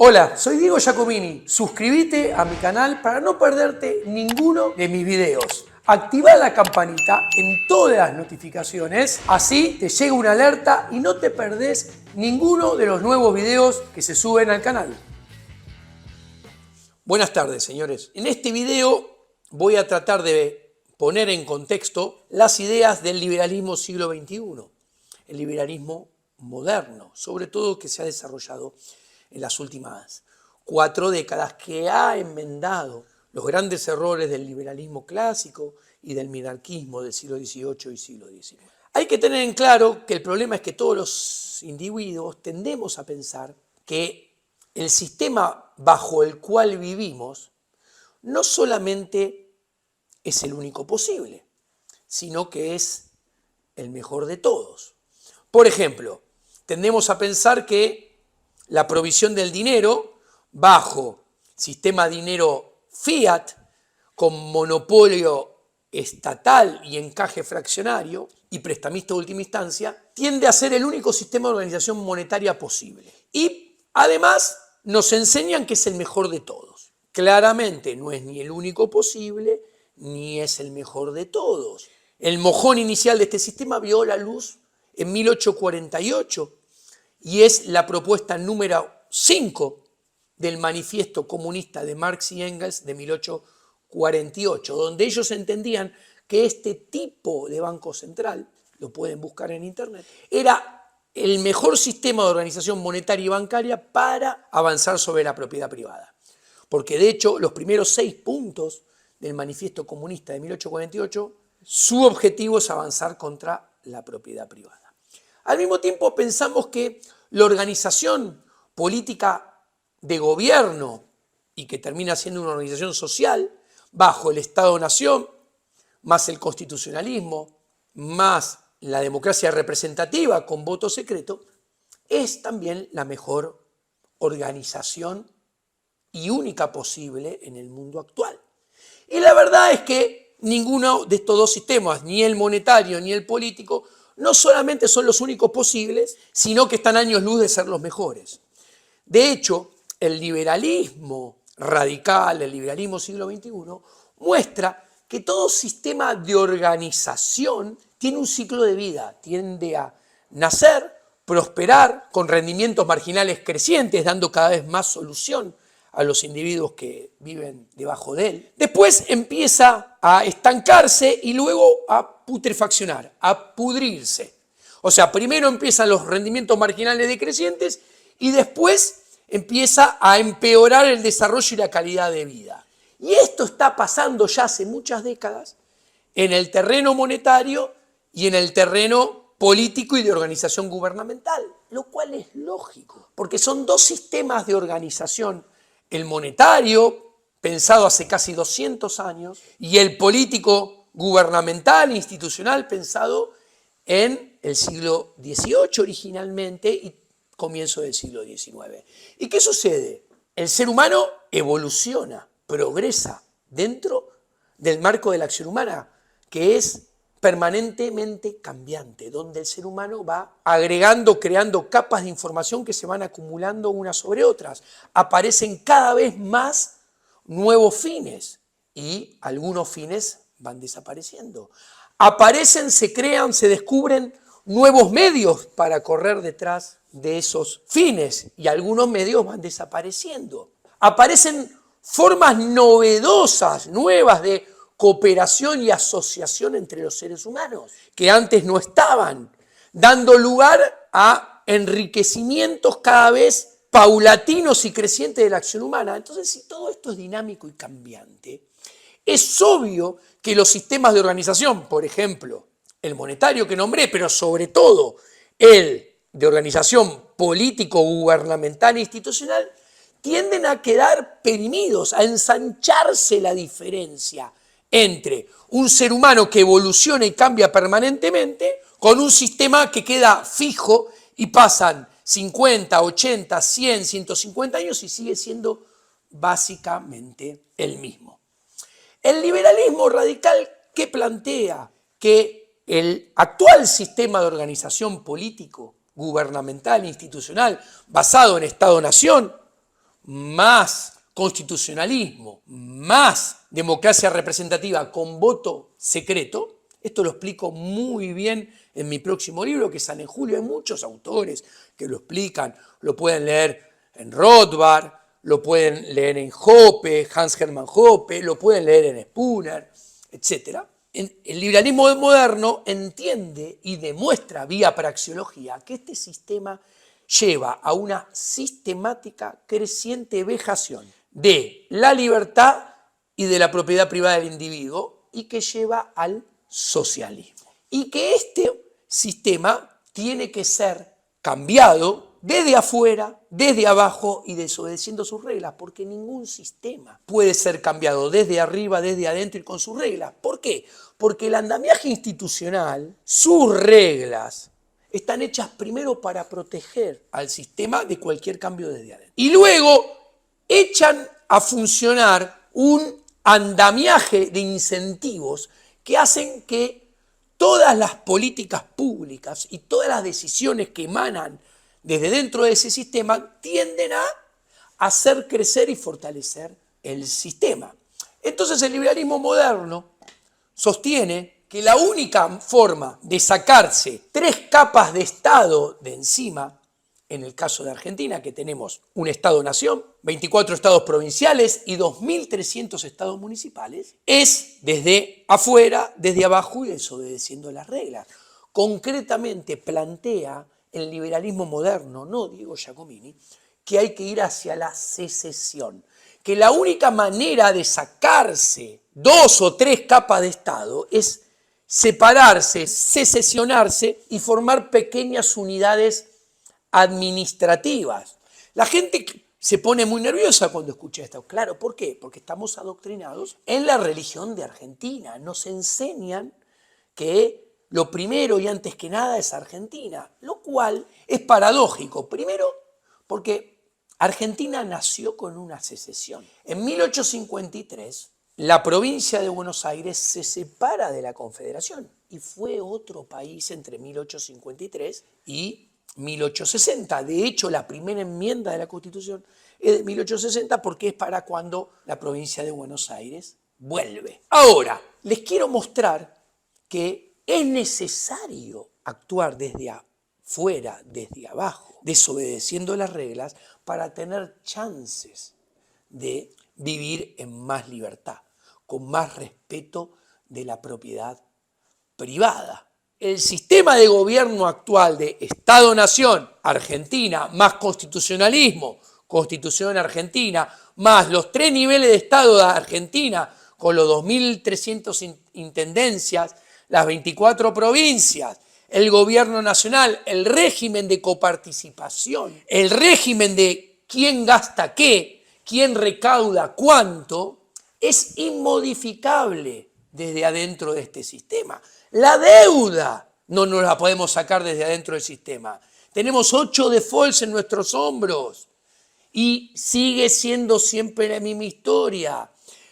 Hola, soy Diego Giacomini. Suscríbete a mi canal para no perderte ninguno de mis videos. Activa la campanita en todas las notificaciones, así te llega una alerta y no te perdés ninguno de los nuevos videos que se suben al canal. Buenas tardes, señores. En este video voy a tratar de poner en contexto las ideas del liberalismo siglo XXI, el liberalismo moderno, sobre todo que se ha desarrollado en las últimas 4 décadas, que ha enmendado los grandes errores del liberalismo clásico y del minarquismo del siglo XVIII y siglo XIX. Hay que tener en claro que el problema es que todos los individuos tendemos a pensar que el sistema bajo el cual vivimos no solamente es el único posible, sino que es el mejor de todos. Por ejemplo, tendemos a pensar que la provisión del dinero bajo sistema dinero fiat con monopolio estatal y encaje fraccionario y prestamista de última instancia tiende a ser el único sistema de organización monetaria posible. Y además nos enseñan que es el mejor de todos. Claramente no es ni el único posible ni es el mejor de todos. El mojón inicial de este sistema vio la luz en 1848 y es la propuesta número 5 del Manifiesto Comunista de Marx y Engels de 1848, donde ellos entendían que este tipo de banco central, lo pueden buscar en internet, era el mejor sistema de organización monetaria y bancaria para avanzar sobre la propiedad privada. Porque de hecho los primeros 6 puntos del Manifiesto Comunista de 1848, su objetivo es avanzar contra la propiedad privada. Al mismo tiempo pensamos que la organización política de gobierno y que termina siendo una organización social bajo el Estado-Nación, más el constitucionalismo, más la democracia representativa con voto secreto, es también la mejor organización y única posible en el mundo actual. Y la verdad es que ninguno de estos dos sistemas, ni el monetario ni el político, no solamente son los únicos posibles, sino que están años luz de ser los mejores. De hecho, el liberalismo radical, el liberalismo siglo XXI, muestra que todo sistema de organización tiene un ciclo de vida, tiende a nacer, prosperar con rendimientos marginales crecientes, dando cada vez más solución a los individuos que viven debajo de él. Después empieza a estancarse y luego a putrefaccionar, a pudrirse. O sea, primero empiezan los rendimientos marginales decrecientes y después empieza a empeorar el desarrollo y la calidad de vida. Y esto está pasando ya hace muchas décadas en el terreno monetario y en el terreno político y de organización gubernamental, lo cual es lógico, porque son dos sistemas de organización, el monetario, pensado hace casi 200 años, y el político gubernamental, institucional, pensado en el siglo XVIII originalmente y comienzo del siglo XIX. ¿Y qué sucede? El ser humano evoluciona, progresa dentro del marco de la acción humana, que es permanentemente cambiante, donde el ser humano va agregando, creando capas de información que se van acumulando unas sobre otras. Aparecen cada vez más nuevos fines y algunos fines van desapareciendo. Aparecen, se crean, se descubren nuevos medios para correr detrás de esos fines y algunos medios van desapareciendo. Aparecen formas novedosas, nuevas de cooperación y asociación entre los seres humanos, que antes no estaban, dando lugar a enriquecimientos cada vez paulatinos y crecientes de la acción humana. Entonces, si todo esto es dinámico y cambiante, es obvio que los sistemas de organización, por ejemplo, el monetario que nombré, pero sobre todo el de organización político, gubernamental e institucional, tienden a quedar perimidos, a ensancharse la diferencia entre un ser humano que evoluciona y cambia permanentemente con un sistema que queda fijo y pasan 50, 80, 100, 150 años y sigue siendo básicamente el mismo. El liberalismo radical que plantea que el actual sistema de organización político, gubernamental e institucional basado en Estado-Nación, más constitucionalismo, más democracia representativa con voto secreto. Esto lo explico muy bien en mi próximo libro, que sale en julio. Hay muchos autores que lo explican. Lo pueden leer en Rothbard, lo pueden leer en Hoppe, Hans Hermann Hoppe, lo pueden leer en Spooner, etc. El liberalismo moderno entiende y demuestra vía praxeología que este sistema lleva a una sistemática creciente vejación de la libertad y de la propiedad privada del individuo y que lleva al socialismo. Y que este sistema tiene que ser cambiado desde afuera, desde abajo y desobedeciendo sus reglas, porque ningún sistema puede ser cambiado desde arriba, desde adentro y con sus reglas. ¿Por qué? Porque el andamiaje institucional, sus reglas, están hechas primero para proteger al sistema de cualquier cambio desde adentro. Y luego echan a funcionar un andamiaje de incentivos que hacen que todas las políticas públicas y todas las decisiones que emanan desde dentro de ese sistema tienden a hacer crecer y fortalecer el sistema. Entonces el liberalismo moderno sostiene que la única forma de sacarse 3 capas de Estado de encima, en el caso de Argentina, que tenemos un Estado-nación, 24 estados provinciales y 2.300 estados municipales, es desde afuera, desde abajo y desobedeciendo las reglas. Concretamente plantea el liberalismo moderno, no Diego Giacomini, que hay que ir hacia la secesión, que la única manera de sacarse 2 o 3 capas de Estado es separarse, secesionarse y formar pequeñas unidades administrativas. La gente se pone muy nerviosa cuando escucha esto. Claro, ¿por qué? Porque estamos adoctrinados en la religión de Argentina. Nos enseñan que lo primero y antes que nada es Argentina, lo cual es paradójico. Primero, porque Argentina nació con una secesión. En 1853, la provincia de Buenos Aires se separa de la Confederación y fue otro país entre 1853 y 1860. De hecho, la primera enmienda de la Constitución es de 1860 porque es para cuando la provincia de Buenos Aires vuelve. Ahora, les quiero mostrar que es necesario actuar desde afuera, desde abajo, desobedeciendo las reglas para tener chances de vivir en más libertad, con más respeto de la propiedad privada. El sistema de gobierno actual de Estado-Nación, Argentina, más constitucionalismo, Constitución argentina, más los 3 niveles de Estado de Argentina, con los 2.300 intendencias, las 24 provincias, el gobierno nacional, el régimen de coparticipación, el régimen de quién gasta qué, quién recauda cuánto, es inmodificable desde adentro de este sistema. La deuda no nos la podemos sacar desde adentro del sistema. Tenemos 8 defaults en nuestros hombros y sigue siendo siempre la misma historia.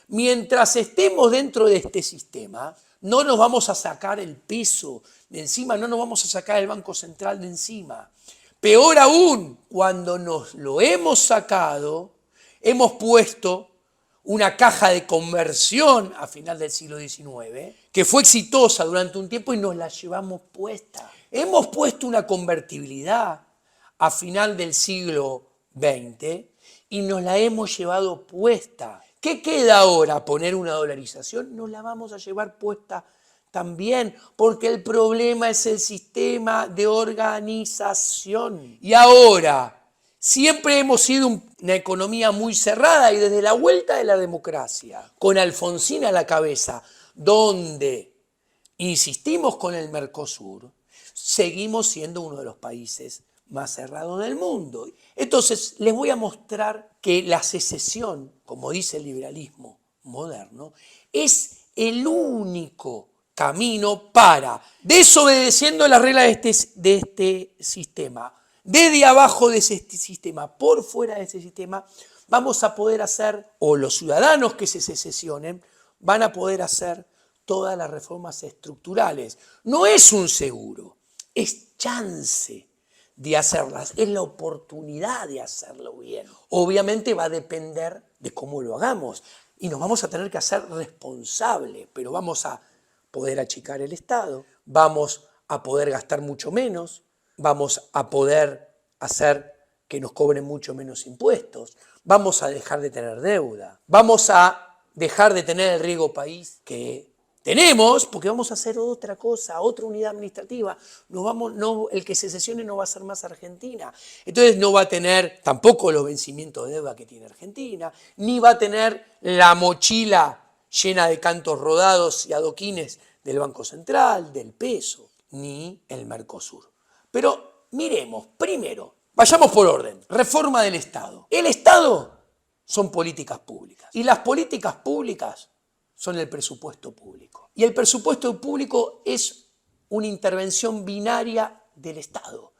Mientras estemos dentro de este sistema, no nos vamos a sacar el peso de encima, no nos vamos a sacar el Banco Central de encima. Peor aún, cuando nos lo hemos sacado, hemos puesto una caja de conversión a final del siglo XIX, que fue exitosa durante un tiempo y nos la llevamos puesta. Hemos puesto una convertibilidad a final del siglo XX y nos la hemos llevado puesta. ¿Qué queda ahora? ¿Poner una dolarización? Nos la vamos a llevar puesta también, porque el problema es el sistema de organización. Y ahora, siempre hemos sido una economía muy cerrada y desde la vuelta de la democracia, con Alfonsín a la cabeza, donde insistimos con el Mercosur, seguimos siendo uno de los países más cerrados del mundo. Entonces, les voy a mostrar que la secesión, como dice el liberalismo moderno, es el único camino para, desobedeciendo las reglas de este sistema, desde abajo de ese sistema, por fuera de ese sistema, vamos a poder hacer, o los ciudadanos que se secesionen, van a poder hacer todas las reformas estructurales. No es un seguro, es chance de hacerlas, es la oportunidad de hacerlo bien. Obviamente va a depender de cómo lo hagamos y nos vamos a tener que hacer responsables, pero vamos a poder achicar el Estado, vamos a poder gastar mucho menos, vamos a poder hacer que nos cobren mucho menos impuestos, vamos a dejar de tener deuda, vamos a dejar de tener el riesgo país que tenemos, porque vamos a hacer otra cosa, otra unidad administrativa. El que se secesione no va a ser más Argentina. Entonces no va a tener tampoco los vencimientos de deuda que tiene Argentina, ni va a tener la mochila llena de cantos rodados y adoquines del Banco Central, del peso, ni el Mercosur. Pero miremos, primero, vayamos por orden. Reforma del Estado. El Estado son políticas públicas. Y las políticas públicas son el presupuesto público. Y el presupuesto público es una intervención binaria del Estado.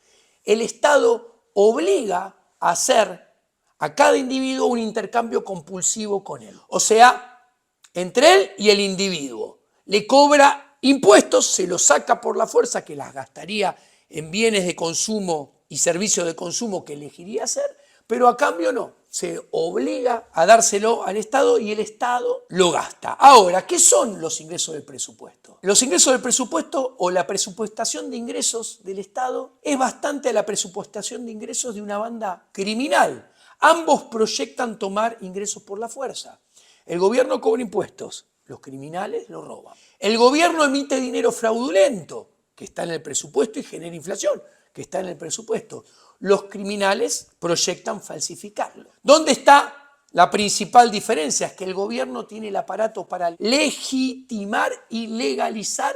El Estado obliga a hacer a cada individuo un intercambio compulsivo con él. O sea, entre él y el individuo. Le cobra impuestos, se los saca por la fuerza, que las gastaría en bienes de consumo y servicios de consumo que elegiría hacer, pero a cambio no. Se obliga a dárselo al Estado y el Estado lo gasta. Ahora, ¿qué son los ingresos del presupuesto? Los ingresos del presupuesto o la presupuestación de ingresos del Estado es bastante a la presupuestación de ingresos de una banda criminal. Ambos proyectan tomar ingresos por la fuerza. El gobierno cobra impuestos, los criminales lo roban. El gobierno emite dinero fraudulento, que está en el presupuesto y genera inflación, que está en el presupuesto. Los criminales proyectan falsificarlo. ¿Dónde está la principal diferencia? Es que el gobierno tiene el aparato para legitimar y legalizar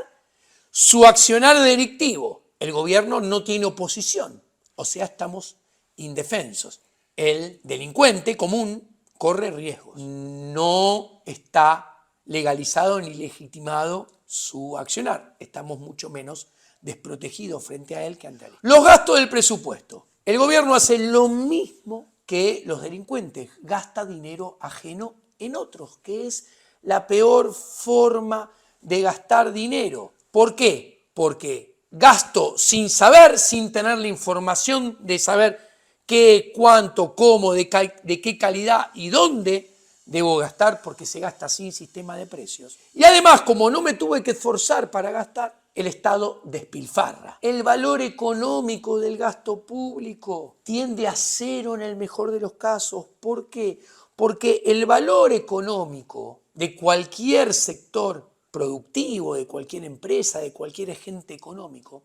su accionar delictivo. El gobierno no tiene oposición, o sea, estamos indefensos. El delincuente común corre riesgos. No está legalizado ni legitimado su accionar. Estamos mucho menos desprotegidos frente a él que ante él. Los gastos del presupuesto. El gobierno hace lo mismo que los delincuentes, gasta dinero ajeno en otros, que es la peor forma de gastar dinero. ¿Por qué? Porque gasto sin saber, sin tener la información de saber qué, cuánto, cómo, de qué calidad y dónde debo gastar, porque se gasta sin sistema de precios. Y además, como no me tuve que esforzar para gastar, el Estado despilfarra. El valor económico del gasto público tiende a cero en el mejor de los casos. ¿Por qué? Porque el valor económico de cualquier sector productivo, de cualquier empresa, de cualquier agente económico,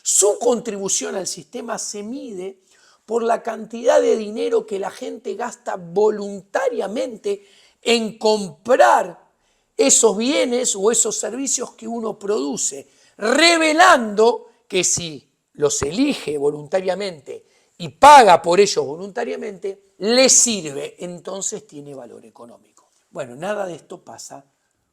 su contribución al sistema se mide por la cantidad de dinero que la gente gasta voluntariamente en comprar esos bienes o esos servicios que uno produce, revelando que si los elige voluntariamente y paga por ellos voluntariamente, le sirve, entonces tiene valor económico. Bueno, nada de esto pasa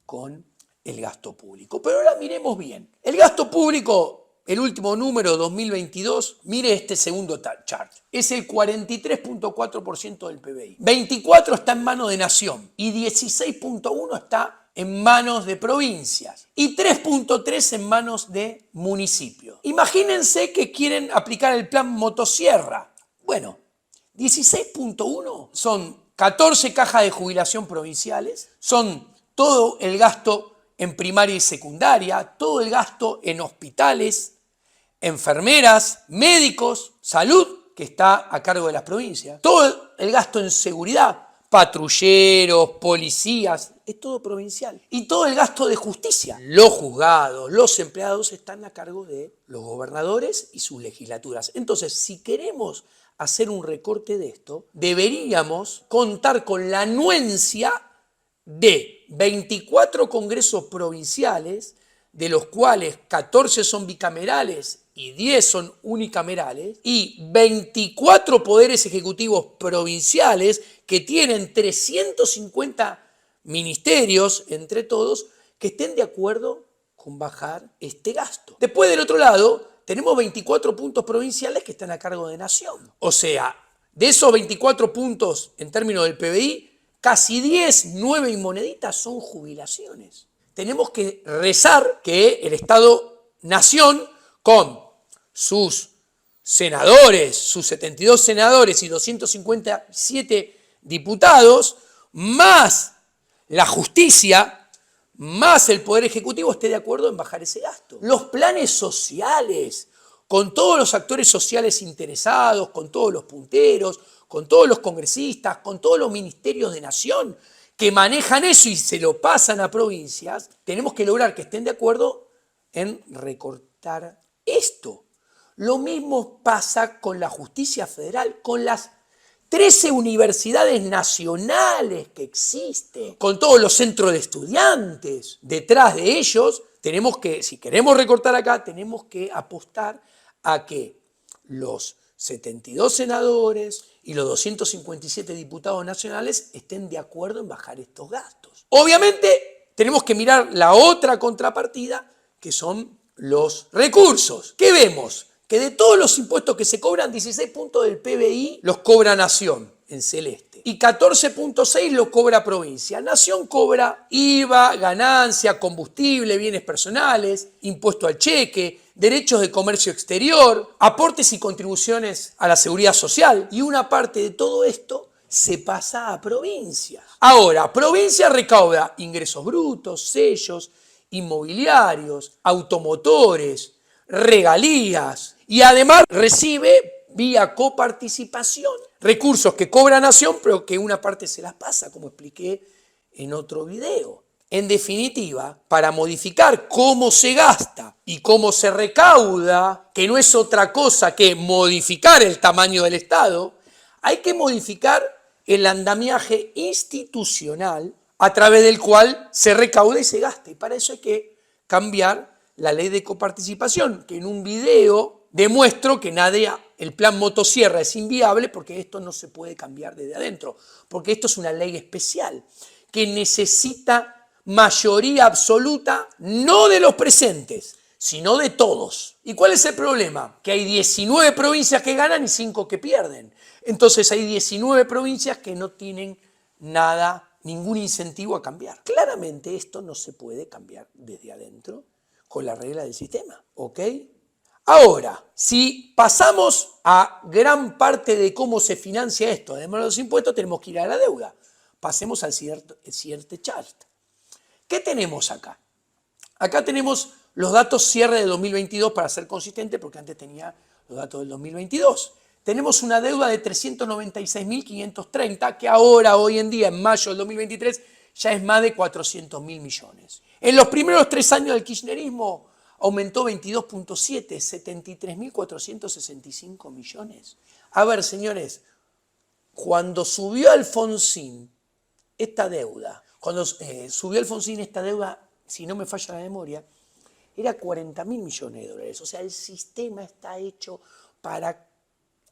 con el gasto público. Pero ahora miremos bien. El gasto público, el último número 2022, mire este segundo chart, es el 43.4% del PBI. 24 está en manos de nación y 16.1 está en manos de provincias y 3.3 en manos de municipios. Imagínense que quieren aplicar el plan motosierra. Bueno, 16.1 son 14 cajas de jubilación provinciales, son todo el gasto en primaria y secundaria, todo el gasto en hospitales, enfermeras, médicos, salud, que está a cargo de las provincias, todo el gasto en seguridad, patrulleros, policías, es todo provincial. Y todo el gasto de justicia, los juzgados, los empleados están a cargo de los gobernadores y sus legislaturas. Entonces, si queremos hacer un recorte de esto, deberíamos contar con la anuencia de 24 congresos provinciales, de los cuales 14 son bicamerales y 10 son unicamerales, y 24 poderes ejecutivos provinciales que tienen 350 ministerios, entre todos, que estén de acuerdo con bajar este gasto. Después, del otro lado, tenemos 24 puntos provinciales que están a cargo de nación. O sea, de esos 24 puntos en términos del PBI, casi 10, 9 y moneditas son jubilaciones. Tenemos que rezar que el Estado-Nación, con sus senadores, sus 72 senadores y 257 diputados, más la justicia, más el Poder Ejecutivo esté de acuerdo en bajar ese gasto. Los planes sociales, con todos los actores sociales interesados, con todos los punteros, con todos los congresistas, con todos los ministerios de nación que manejan eso y se lo pasan a provincias, tenemos que lograr que estén de acuerdo en recortar esto. Lo mismo pasa con la justicia federal, con las 13 universidades nacionales que existen, con todos los centros de estudiantes. Detrás de ellos tenemos que, si queremos recortar acá, tenemos que apostar a que los 72 senadores y los 257 diputados nacionales estén de acuerdo en bajar estos gastos. Obviamente tenemos que mirar la otra contrapartida, que son los recursos. ¿Qué vemos? Que de todos los impuestos que se cobran, 16 puntos del PBI los cobra Nación, en celeste, y 14.6 lo cobra provincia. Nación cobra IVA, ganancia, combustible, bienes personales, impuesto al cheque, derechos de comercio exterior, aportes y contribuciones a la seguridad social, y una parte de todo esto se pasa a provincia. Ahora, provincia recauda ingresos brutos, sellos, inmobiliarios, automotores, regalías, y además recibe vía coparticipación recursos que cobra Nación, pero que una parte se las pasa, como expliqué en otro video. En definitiva, para modificar cómo se gasta y cómo se recauda, que no es otra cosa que modificar el tamaño del Estado, hay que modificar el andamiaje institucional a través del cual se recauda y se gasta. Y para eso hay que cambiar la ley de coparticipación, que en un video demuestro que el plan motosierra es inviable porque esto no se puede cambiar desde adentro, porque esto es una ley especial que necesita mayoría absoluta, no de los presentes, sino de todos. ¿Y cuál es el problema? Que hay 19 provincias que ganan y 5 que pierden. Entonces hay 19 provincias que no tienen ningún incentivo a cambiar. Claramente esto no se puede cambiar desde adentro con la regla del sistema, ¿ok? Ahora, si pasamos a gran parte de cómo se financia esto, además de los impuestos, tenemos que ir a la deuda. Pasemos al siguiente chart. ¿Qué tenemos acá? Acá tenemos los datos cierre de 2022 para ser consistente, porque antes tenía los datos del 2022. Tenemos una deuda de 396.530, que ahora, hoy en día, en mayo del 2023, ya es más de 400.000 millones. En los primeros 3 años del kirchnerismo aumentó 22.7, 73.465 millones. A ver, señores, cuando subió Alfonsín esta deuda, si no me falla la memoria, era 40.000 millones de dólares. O sea, el sistema está hecho para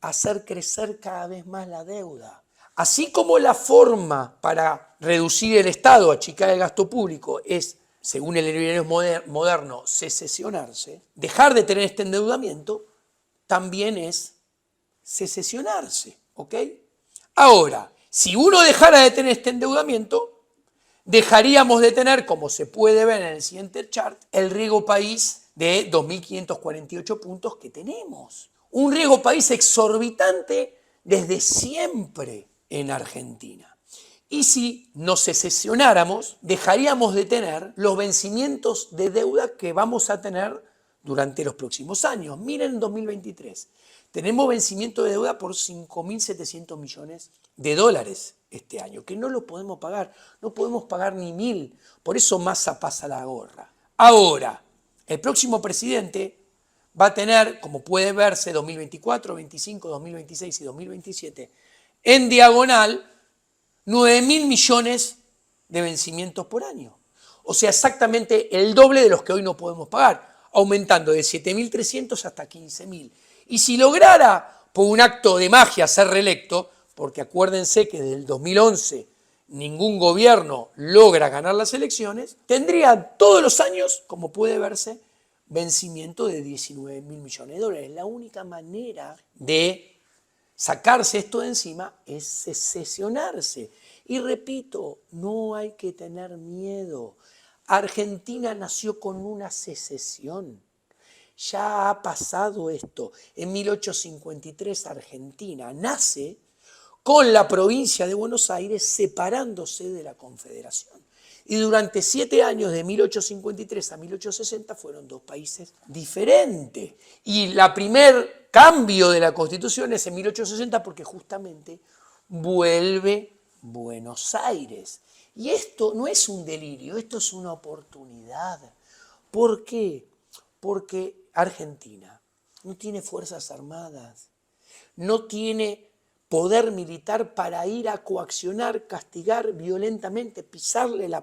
hacer crecer cada vez más la deuda. Así como la forma para reducir el Estado, achicar el gasto público, es, según el liberalismo moderno, secesionarse, dejar de tener este endeudamiento, también es secesionarse, ¿ok? Ahora, si uno dejara de tener este endeudamiento, dejaríamos de tener, como se puede ver en el siguiente chart, el riesgo país de 2.548 puntos que tenemos. Un riesgo país exorbitante desde siempre en Argentina. Y si nos secesionáramos, dejaríamos de tener los vencimientos de deuda que vamos a tener durante los próximos años. Miren en 2023, tenemos vencimiento de deuda por 5.700 millones de dólares este año, que no lo podemos pagar, no podemos pagar ni 1.000, por eso Massa pasa la gorra. Ahora, el próximo presidente va a tener, como puede verse, 2024, 2025, 2026 y 2027, en diagonal, 9.000 millones de vencimientos por año. O sea, exactamente el doble de los que hoy no podemos pagar, aumentando de 7.300 hasta 15.000. Y si lograra, por un acto de magia, ser reelecto, porque acuérdense que desde el 2011 ningún gobierno logra ganar las elecciones, tendría todos los años, como puede verse, vencimiento de 19.000 millones de dólares. La única manera de sacarse esto de encima es secesionarse. Y repito, no hay que tener miedo. Argentina nació con una secesión. Ya ha pasado esto. En 1853 Argentina nace con la provincia de Buenos Aires separándose de la Confederación. Y durante 7 años, de 1853 a 1860, fueron dos países diferentes. Y el primer cambio de la Constitución es en 1860 porque justamente vuelve Buenos Aires. Y esto no es un delirio, esto es una oportunidad. ¿Por qué? Porque Argentina no tiene fuerzas armadas, no tiene poder militar para ir a coaccionar, castigar violentamente, pisarle la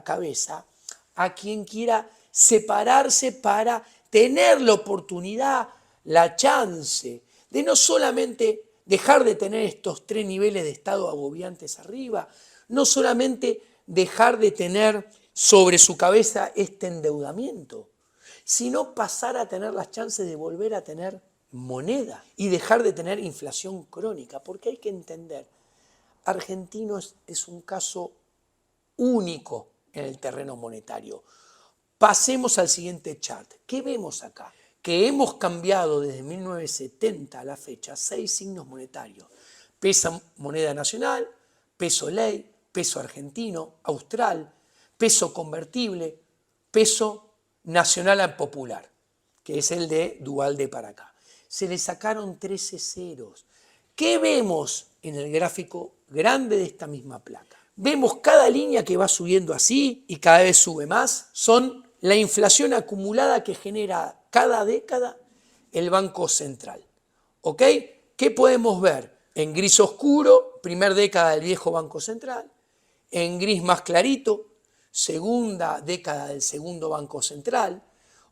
cabeza a quien quiera separarse para tener la oportunidad, la chance de no solamente dejar de tener estos 3 niveles de Estado agobiantes arriba, no solamente dejar de tener sobre su cabeza este endeudamiento, sino pasar a tener las chances de volver a tener moneda y dejar de tener inflación crónica, porque hay que entender, Argentina es un caso único en el terreno monetario. Pasemos al siguiente chart. ¿Qué vemos acá? Que hemos cambiado desde 1970 a la fecha 6 signos monetarios. Peso moneda nacional, peso ley, peso argentino, austral, peso convertible, peso nacional al popular, que es el de Duhalde para acá. Se le sacaron 13 ceros. ¿Qué vemos en el gráfico grande de esta misma placa? Vemos cada línea que va subiendo así y cada vez sube más. Son la inflación acumulada que genera cada década el Banco Central. ¿Ok? ¿Qué podemos ver? En gris oscuro, primer década del viejo Banco Central. En gris más clarito, segunda década del segundo Banco Central.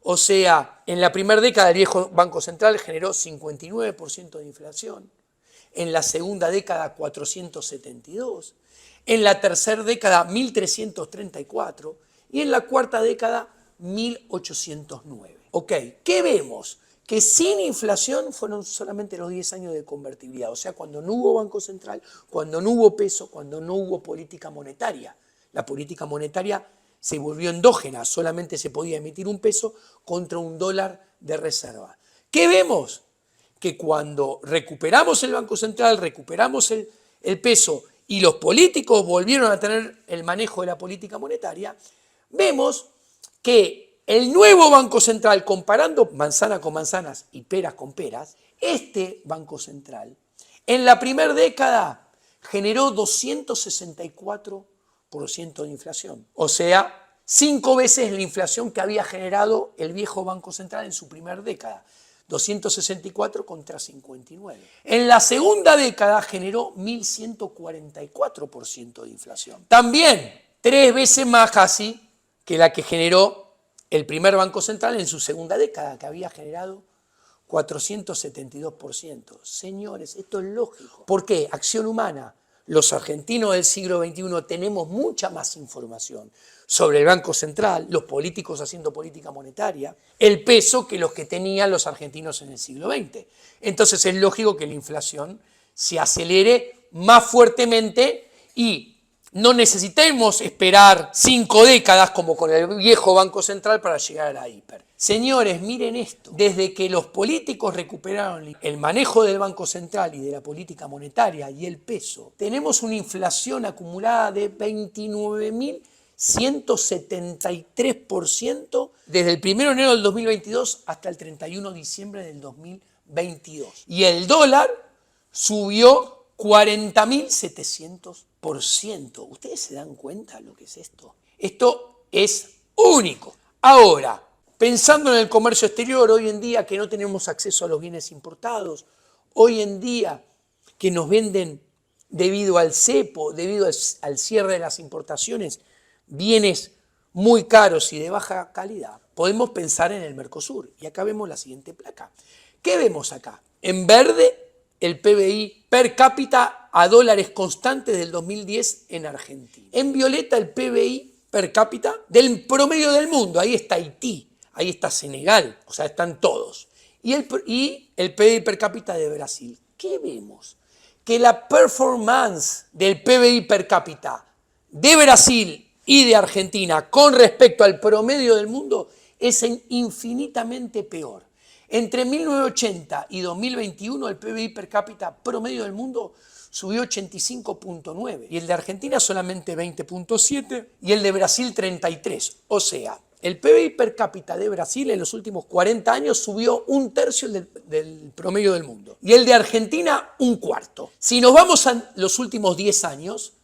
O sea, en la primera década del viejo Banco Central generó 59% de inflación. En la segunda década 472. En la tercera década 1334. Y en la cuarta década 1809. Ok, ¿qué vemos? Que sin inflación fueron solamente los 10 años de convertibilidad. O sea, cuando no hubo Banco Central, cuando no hubo peso, cuando no hubo política monetaria. La política monetaria se volvió endógena, solamente se podía emitir un peso contra un dólar de reserva. ¿Qué vemos? Que cuando recuperamos el Banco Central, recuperamos el peso y los políticos volvieron a tener el manejo de la política monetaria, vemos que el nuevo Banco Central, comparando manzana con manzanas y peras con peras, este Banco Central en la primera década generó 264% de inflación. O sea, 5 veces la inflación que había generado el viejo Banco Central en su primera década. 264 contra 59. En la segunda década generó 1144% de inflación. También 3 veces más casi que la que generó el primer Banco Central en su segunda década, que había generado 472%. Señores, esto es lógico. ¿Por qué? Acción humana. Los argentinos del siglo XXI tenemos mucha más información sobre el Banco Central, los políticos haciendo política monetaria, el peso que los que tenían los argentinos en el siglo XX. Entonces es lógico que la inflación se acelere más fuertemente y no necesitemos esperar 5 décadas como con el viejo Banco Central para llegar a la hiper. Señores, miren esto. Desde que los políticos recuperaron el manejo del Banco Central y de la política monetaria y el peso, tenemos una inflación acumulada de 29.173% desde el 1 de enero del 2022 hasta el 31 de diciembre del 2022. Y el dólar subió 40.700%. ¿Ustedes se dan cuenta lo que es esto? Esto es único. Ahora, pensando en el comercio exterior, hoy en día que no tenemos acceso a los bienes importados, hoy en día que nos venden debido al cepo, debido al cierre de las importaciones, bienes muy caros y de baja calidad, podemos pensar en el Mercosur. Y acá vemos la siguiente placa. ¿Qué vemos acá? En verde, el PBI per cápita a dólares constantes del 2010 en Argentina. En violeta, el PBI per cápita del promedio del mundo. Ahí está Haití, ahí está Senegal, o sea, están todos. Y el PBI per cápita de Brasil. ¿Qué vemos? Que la performance del PBI per cápita de Brasil y de Argentina con respecto al promedio del mundo es infinitamente peor. Entre 1980 y 2021 el PBI per cápita promedio del mundo subió 85.9 y el de Argentina solamente 20.7 y el de Brasil 33. O sea, el PBI per cápita de Brasil en los últimos 40 años subió 1/3 del promedio del mundo y el de Argentina 1/4. Si nos vamos a los últimos 10 años,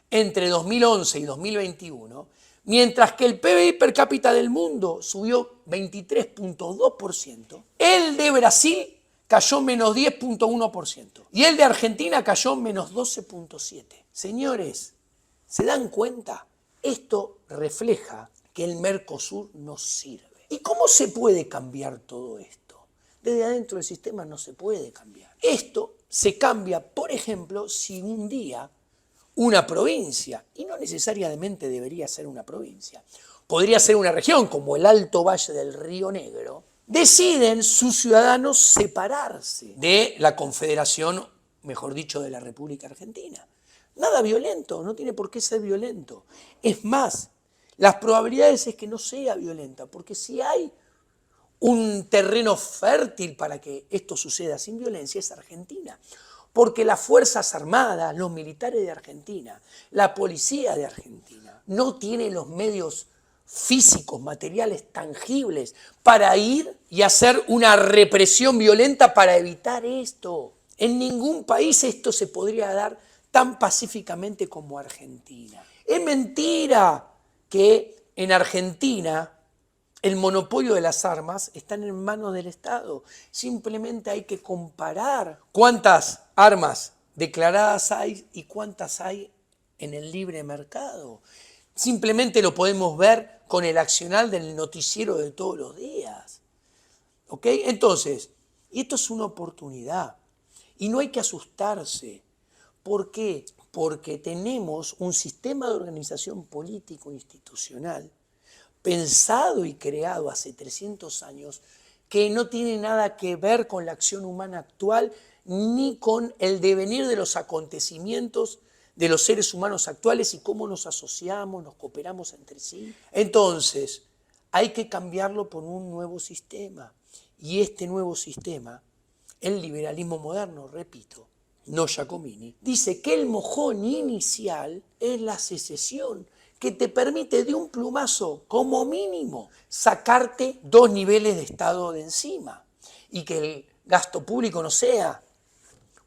entre 2011 y 2021, mientras que el PBI per cápita del mundo subió 23.2%, el de Brasil cayó menos 10.1% y el de Argentina cayó menos 12.7%. Señores, ¿se dan cuenta? Esto refleja que el Mercosur no sirve. ¿Y cómo se puede cambiar todo esto? Desde adentro del sistema no se puede cambiar. Esto se cambia, por ejemplo, si un día una provincia, y no necesariamente debería ser una provincia, podría ser una región como el Alto Valle del Río Negro, deciden sus ciudadanos separarse de la Confederación, mejor dicho, de la República Argentina. Nada violento, no tiene por qué ser violento. Es más, las probabilidades es que no sea violenta, porque si hay un terreno fértil para que esto suceda sin violencia es Argentina. Porque las Fuerzas Armadas, los militares de Argentina, la policía de Argentina, no tienen los medios físicos, materiales, tangibles, para ir y hacer una represión violenta para evitar esto. En ningún país esto se podría dar tan pacíficamente como Argentina. Es mentira que en Argentina el monopolio de las armas está en manos del Estado. Simplemente hay que comparar cuántas armas declaradas hay y cuántas hay en el libre mercado. Simplemente lo podemos ver con el accionar del noticiero de todos los días. ¿Ok? Entonces, y esto es una oportunidad y no hay que asustarse. ¿Por qué? Porque tenemos un sistema de organización político-institucional pensado y creado hace 300 años, que no tiene nada que ver con la acción humana actual, ni con el devenir de los acontecimientos de los seres humanos actuales y cómo nos asociamos, nos cooperamos entre sí. Entonces, hay que cambiarlo por un nuevo sistema. Y este nuevo sistema, el liberalismo moderno, repito, no Giacomini, dice que el mojón inicial es la secesión, que te permite de un plumazo, como mínimo, sacarte 2 niveles de Estado de encima y que el gasto público no sea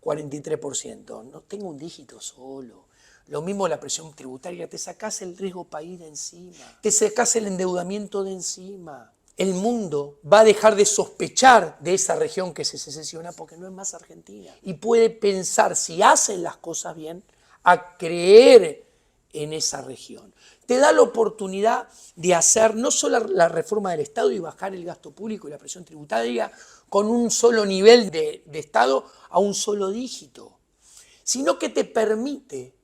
43%, no tenga un dígito solo. Lo mismo la presión tributaria, te sacás el riesgo país de encima, te sacás el endeudamiento de encima. El mundo va a dejar de sospechar de esa región que se secesiona porque no es más Argentina. Y puede pensar, si hacen las cosas bien, a creer en esa región. Te da la oportunidad de hacer no solo la reforma del Estado y bajar el gasto público y la presión tributaria con un solo nivel de Estado a un solo dígito, sino que te permite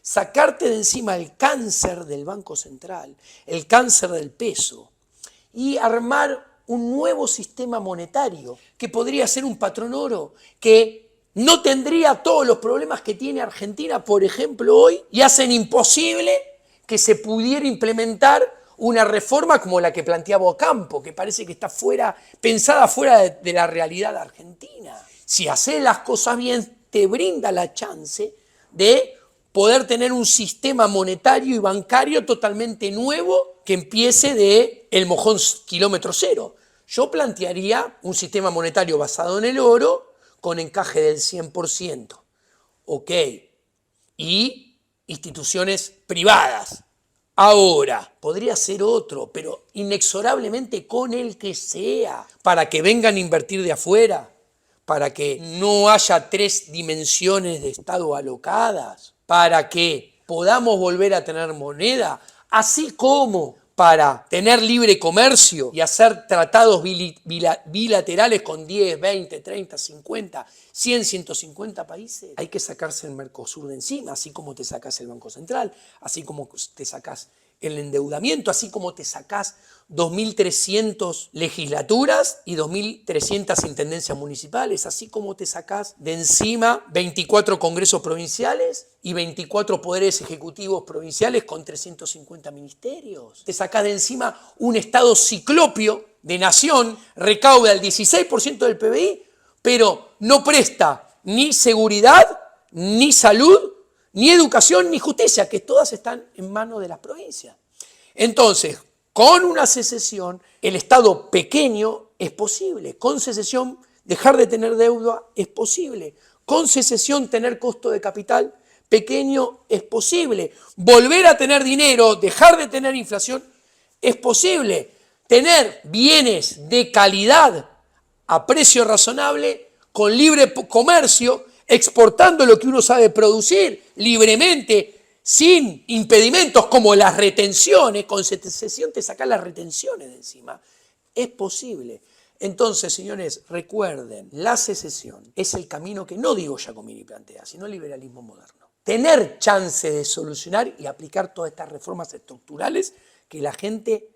sacarte de encima el cáncer del Banco Central, el cáncer del peso y armar un nuevo sistema monetario que podría ser un patrón oro, que no tendría todos los problemas que tiene Argentina, por ejemplo, hoy, y hacen imposible que se pudiera implementar una reforma como la que planteaba Ocampo, que parece que está pensada fuera de la realidad argentina. Si haces las cosas bien, te brinda la chance de poder tener un sistema monetario y bancario totalmente nuevo que empiece del mojón kilómetro cero. Yo plantearía un sistema monetario basado en el oro, con encaje del 100%, ok, y instituciones privadas. Ahora, podría ser otro, pero inexorablemente con el que sea, para que vengan a invertir de afuera, para que no haya 3 dimensiones de Estado alocadas, para que podamos volver a tener moneda, así como para tener libre comercio y hacer tratados bilaterales con 10, 20, 30, 50, 100, 150 países. Hay que sacarse el Mercosur de encima, así como te sacas el Banco Central, así como te sacas el endeudamiento, así como te sacás 2.300 legislaturas y 2.300 intendencias municipales, así como te sacás de encima 24 congresos provinciales y 24 poderes ejecutivos provinciales con 350 ministerios. Te sacás de encima un Estado ciclópeo de nación, recauda el 16% del PBI, pero no presta ni seguridad, ni salud, ni educación, ni justicia, que todas están en manos de las provincias. Entonces, con una secesión, el Estado pequeño es posible. Con secesión, dejar de tener deuda es posible. Con secesión, tener costo de capital pequeño es posible. Volver a tener dinero, dejar de tener inflación es posible. Tener bienes de calidad a precio razonable, con libre comercio, exportando lo que uno sabe producir libremente, sin impedimentos como las retenciones. Con secesión te sacás las retenciones de encima. Es posible. Entonces, señores, recuerden, la secesión es el camino que no digo Giacomini plantea, sino el liberalismo moderno. Tener chance de solucionar y aplicar todas estas reformas estructurales que la gente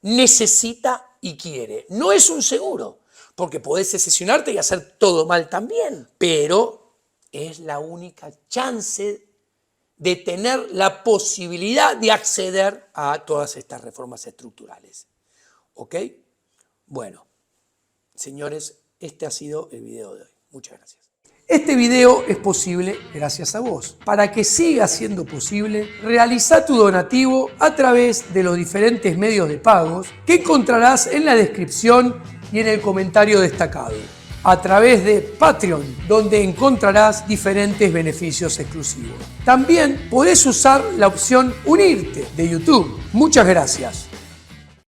necesita y quiere. No es un seguro, porque podés secesionarte y hacer todo mal también, pero es la única chance de tener la posibilidad de acceder a todas estas reformas estructurales. ¿Ok? Bueno, señores, este ha sido el video de hoy. Muchas gracias. Este video es posible gracias a vos. Para que siga siendo posible, realiza tu donativo a través de los diferentes medios de pagos que encontrarás en la descripción y en el comentario destacado. A través de Patreon, donde encontrarás diferentes beneficios exclusivos. También podés usar la opción Unirte de YouTube. Muchas gracias.